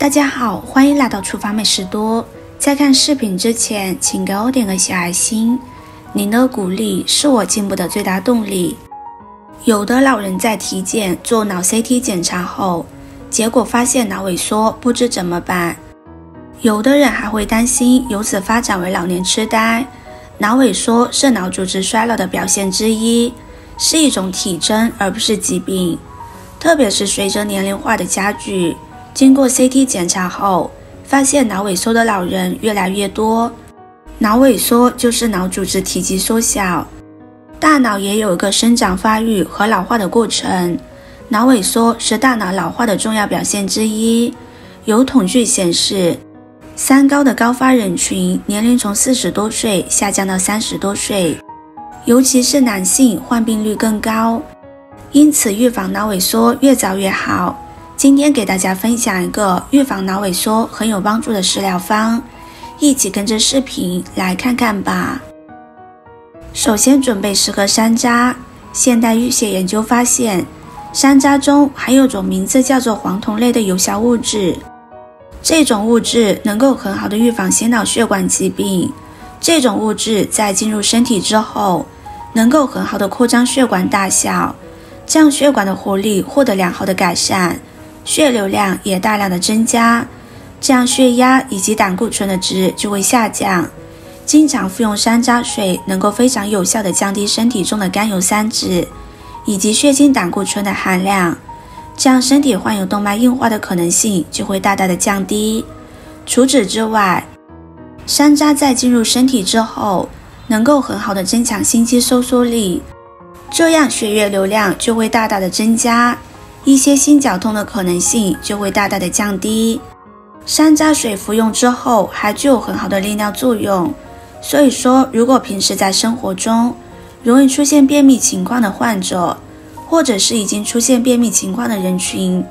大家好，欢迎来到厨房美食多。在看视频之前，请给我点个小爱心，您的鼓励是我进步的最大动力。有的老人在体检做脑 CT 检查后，结果发现脑萎缩，不知怎么办。有的人还会担心由此发展为老年痴呆。脑萎缩是脑组织衰老的表现之一，是一种体征而不是疾病。特别是随着年龄化的加剧，经过 CT 检查后，发现脑萎缩的老人越来越多。脑萎缩就是脑组织体积缩小，大脑也有一个生长发育和老化的过程。脑萎缩是大脑老化的重要表现之一。有统计显示，三高的高发人群年龄从40多岁下降到30多岁，尤其是男性患病率更高，因此预防脑萎缩越早越好。今天给大家分享一个预防脑萎缩很有帮助的食疗方，一起跟着视频来看看吧。首先准备10颗山楂。现代淤血研究发现，山楂中含有种名字叫做黄酮类的有效物质，这种物质能够很好的预防心脑血管疾病。这种物质在进入身体之后，能够很好的扩张血管大小，这样血管的活力获得良好的改善，血流量也大量的增加，这样血压以及胆固醇的值就会下降。经常服用山楂水能够非常有效的降低身体中的甘油三酯以及血清胆固醇的含量，这样身体患有动脉硬化的可能性就会大大的降低。除此之外，山楂在进入身体之后，能够很好的增强心肌收缩力，这样血液流量就会大大的增加，一些心绞痛的可能性就会大大的降低。山楂水服用之后还具有很好的利尿作用，所以说如果平时在生活中容易出现便秘情况的患者，或者是已经出现便秘情况的人群，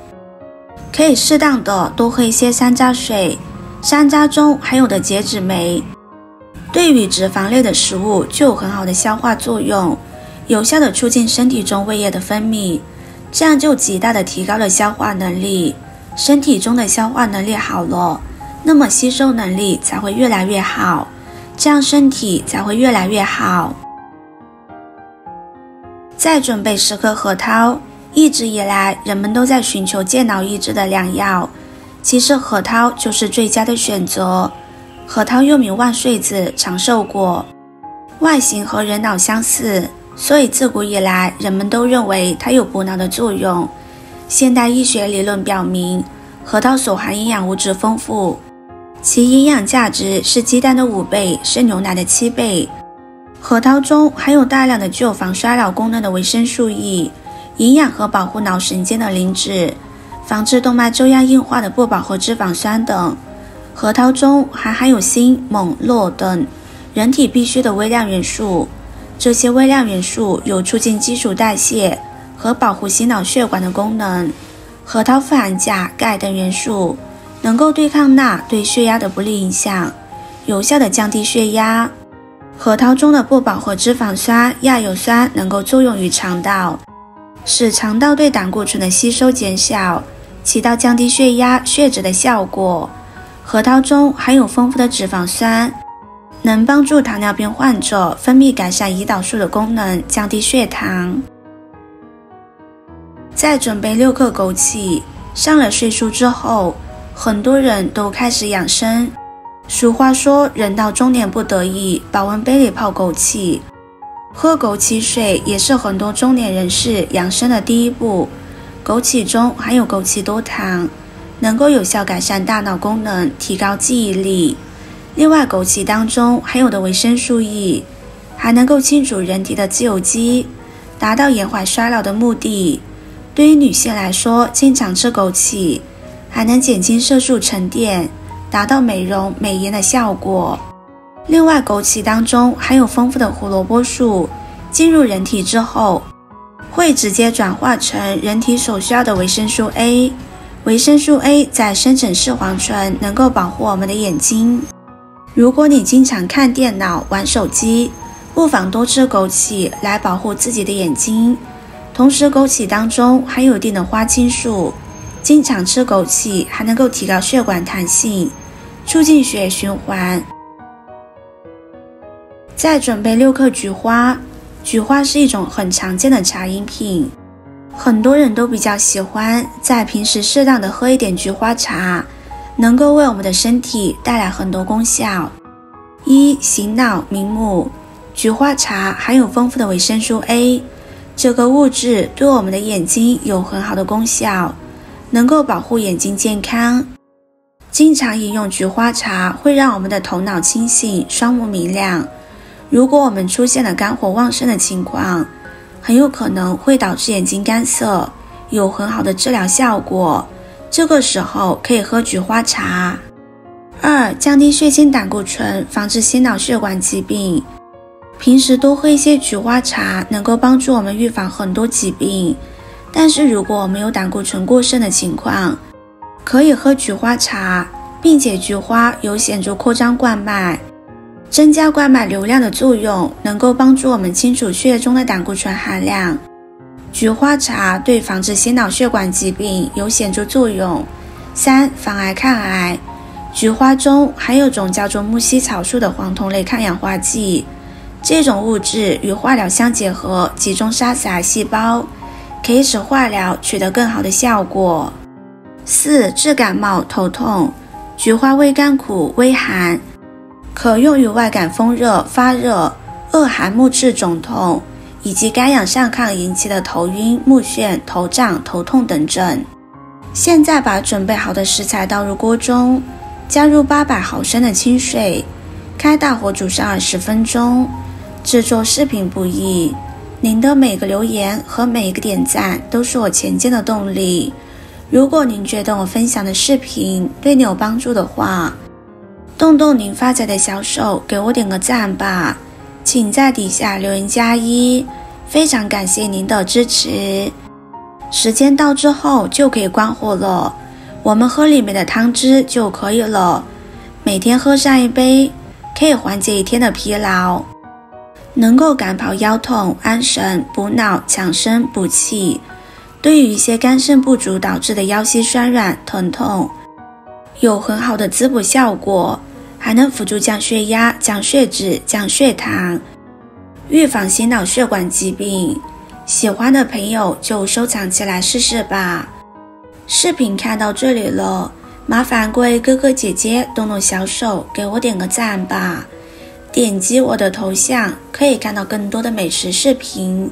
可以适当的多喝一些山楂水。山楂中含有的结脂酶对于脂肪类的食物就有很好的消化作用，有效的促进身体中胃液的分泌，这样就极大的提高了消化能力。身体中的消化能力好了，那么吸收能力才会越来越好，这样身体才会越来越好。再准备10颗核桃。一直以来人们都在寻求健脑益智的良药，其实核桃就是最佳的选择。核桃又名万岁子、长寿果，外形和人脑相似，所以自古以来人们都认为它有补脑的作用。现代医学理论表明，核桃所含营养物质丰富，其营养价值是鸡蛋的5倍，是牛奶的7倍。核桃中含有大量的具有防衰老功能的维生素 E， 营养和保护脑神经的磷脂，防治动脉粥样硬化的不饱和脂肪酸等。核桃中还含有锌、锰、铬等人体必需的微量元素，这些微量元素有促进基础代谢和保护心脑血管的功能。核桃富含钾、钙等元素，能够对抗钠对血压的不利影响，有效的降低血压。核桃中的不饱和脂肪酸亚油酸能够作用于肠道，使肠道对胆固醇的吸收减小，起到降低血压、血脂的效果。核桃中含有丰富的脂肪酸，能帮助糖尿病患者分泌改善胰岛素的功能，降低血糖。再准备6克枸杞。上了岁数之后，很多人都开始养生。俗话说，人到中年不得已，保温杯里泡枸杞。喝枸杞水也是很多中年人士养生的第一步。枸杞中含有枸杞多糖，能够有效改善大脑功能，提高记忆力。另外，枸杞当中含有的维生素 E 还能够清除人体的自由基，达到延缓衰老的目的。对于女性来说，经常吃枸杞还能减轻色素沉淀，达到美容美颜的效果。另外，枸杞当中含有丰富的胡萝卜素，进入人体之后会直接转化成人体所需要的维生素 A。 维生素 A 在生成视黄醇，能够保护我们的眼睛。如果你经常看电脑、玩手机，不妨多吃枸杞来保护自己的眼睛。同时，枸杞当中含有一定的花青素，经常吃枸杞还能够提高血管弹性，促进血液循环。再准备6克菊花。菊花是一种很常见的茶饮品，很多人都比较喜欢在平时适当的喝一点菊花茶，能够为我们的身体带来很多功效。1. 醒脑明目。菊花茶含有丰富的维生素 A， 这个物质对我们的眼睛有很好的功效，能够保护眼睛健康。经常饮用菊花茶会让我们的头脑清醒，双目明亮。如果我们出现了肝火旺盛的情况，很有可能会导致眼睛干涩，有很好的治疗效果。这个时候可以喝菊花茶。2. 降低血清胆固醇，防治心脑血管疾病。平时多喝一些菊花茶，能够帮助我们预防很多疾病。但是如果我们有胆固醇过剩的情况，可以喝菊花茶，并且菊花有显著扩张冠脉，增加冠脉流量的作用，能够帮助我们清除血液中的胆固醇含量。菊花茶对防治心脑血管疾病有显著作用。3. 防癌抗癌。菊花中含有种叫做木犀草素的黄酮类抗氧化剂，这种物质与化疗相结合，集中杀死癌细胞，可以使化疗取得更好的效果。4. 治感冒头痛。菊花微甘苦微寒，可用于外感风热发热、恶寒目赤肿痛以及肝阳上亢引起的头晕目眩头胀头痛等症。现在把准备好的食材倒入锅中，加入800毫升的清水，开大火煮上20分钟。制作视频不易，您的每个留言和每一个点赞都是我前进的动力。如果您觉得我分享的视频对你有帮助的话，动动您发财的小手，给我点个赞吧，请在底下留言加1，非常感谢您的支持。时间到之后就可以关火了，我们喝里面的汤汁就可以了。每天喝上1杯，可以缓解一天的疲劳，能够赶跑腰痛、安神、补脑、强身、补气。对于一些肝肾不足导致的腰膝酸软、疼痛，有很好的滋补效果，还能辅助降血压、降血脂、降血糖，预防心脑血管疾病。喜欢的朋友就收藏起来试试吧。视频看到这里了，麻烦各位哥哥姐姐动动小手，给我点个赞吧。点击我的头像，可以看到更多的美食视频。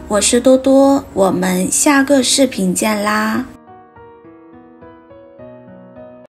我是多多，我们下个视频见啦。